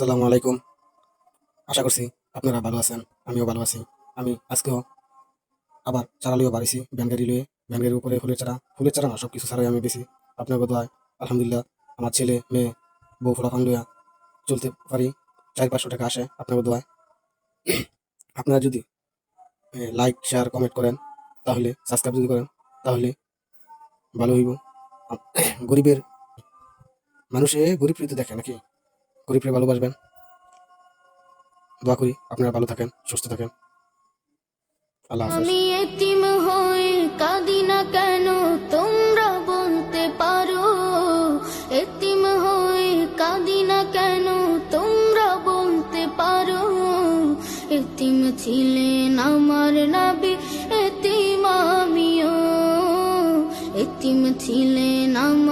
আসসালামু আলাইকুম। আশা করছি আপনারা ভালো আছেন। আমিও ভালো আছি। আমি আজকেও আবার চারা লিয়েও বাড়িছি ভ্যান গাড়ি লয়ে। ভ্যান গাড়ির উপরে ফুলের চারা না সবকিছু ছাড়াই আমি বেশি। আপনাকে দোয়ায় আলহামদুলিল্লাহ আমার ছেলে মেয়ে বউ ফলাফান লইয়া চলতে পারি। 400-500 টাকা আসে আপনাকে দোয়ায়। আপনারা যদি লাইক শেয়ার কমেন্ট করেন, তাহলে সাবস্ক্রাইব যদি করেন, তাহলে ভালো হইব। আম- গরিবের মানুষে গরিব তো দেখে নাকি, গরিবরে ভালোবাসবেন। দোয়া করি আপনারা ভালো থাকেন, সুস্থ থাকেন। আল্লাহ হাফেজ। আমি এতিম হয়ে কাঁদি না কেন তোমরা বলতে পারো, এতিম হয়ে কাঁদি না কেন তোমরা বলতে পারো। এতিম ছিলেন আমার নবী, এতিম আমিও, এতিম ছিলেন আমার